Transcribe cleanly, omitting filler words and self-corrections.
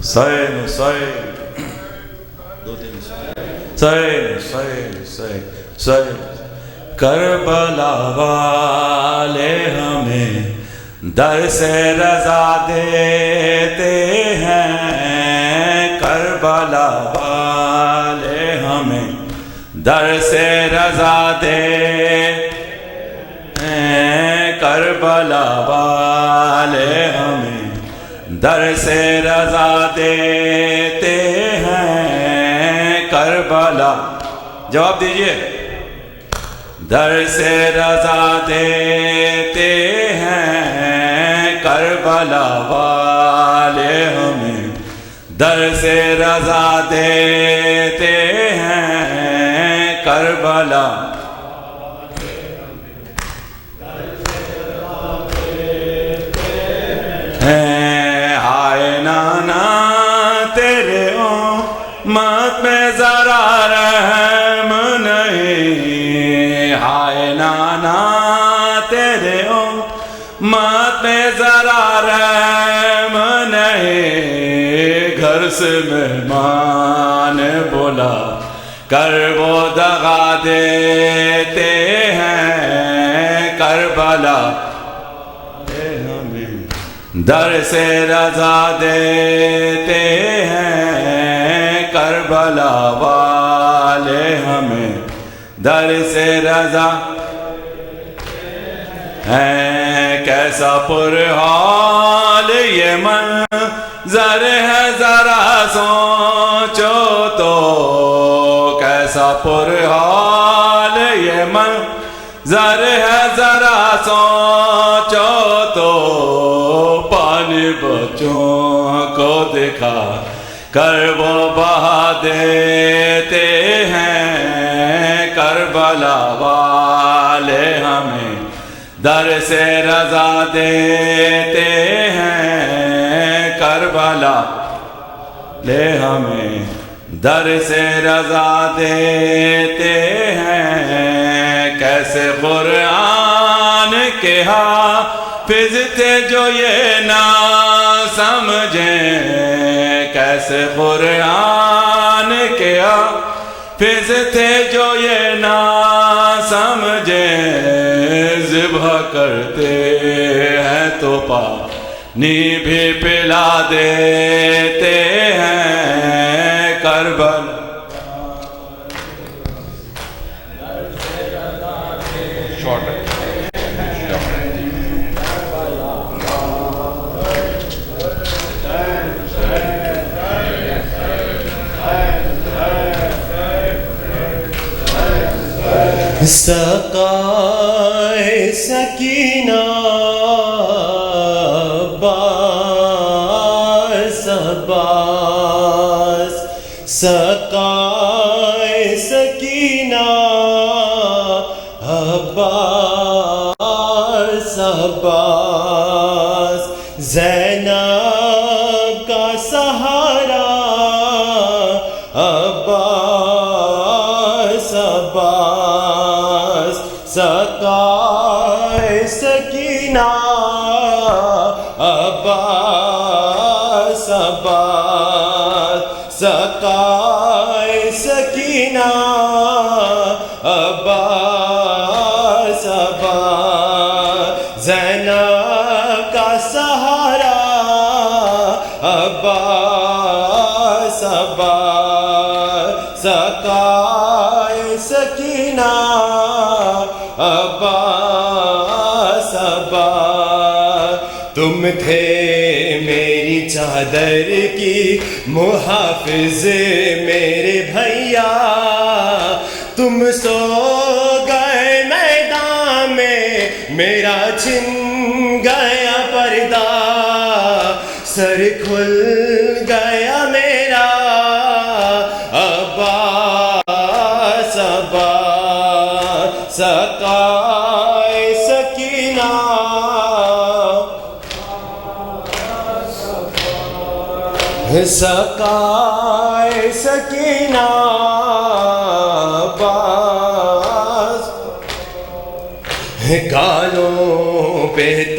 حسین حسین حسین حسین حسین حسین کربلا والے ہمیں در سے رضا دیتے ہیں، کربلا والے ہمیں در سے رضا دیتے ہیں، کربلا والے ہمیں در سے رضا دیتے ہیں، کربلا جواب دیجئے، در سے رضا دیتے ہیں، کربلا والے ہمیں در سے رضا دیتے ہیں، کربلا ہائے نانا تیرے امت میں ذرا رحم نہیں، ہائے نانا تیرے امت میں ذرا رحم نہیں، گھر سے مہمان بلا کر وہ دغا دیتے ہیں، کربلا در سے رضا دیتے ہیں، کربلا والے ہمیں در سے رضا ہیں، کیسا پرحال یہ منظر ہے ذرا سوچو تو، کیسا پرحال یہ منظر ہے ذرا سوچو تو، پانی بچوں کو دکھا کر وہ بہا دیتے ہیں، کربلا والے ہمیں در سے رضا دیتے ہیں، کربلا لے ہمیں در سے رضا دیتے ہیں، کیسے قرآن کے حافظ تھے جو یہ نہ سمجھیں، کیسے قرآن کے حافظ تھے جو یہ نہ سمجھیں، ذبح کرتے ہیں تو پانی بھی پلا دیتے ہیں، کربلا سقائے سکینہ عباس عباس، سقائے سکینہ عباس عباس، زینب کا سہارا عباس عباس، سقائے سکینہ عباس عباس، سقائے سکینہ عباس عباس، زینب کا سہارا عباس عباس، سقائے سکینہ عباس عباس، تم تھے میری چادر کی محافظ میرے بھیا، تم سو گئے میدان میں میرا چھن گیا پردہ، سر کھل گیا میرا عباس عباس، سقائے سکینہ سقائے سکینہ عباس، گالوں پہ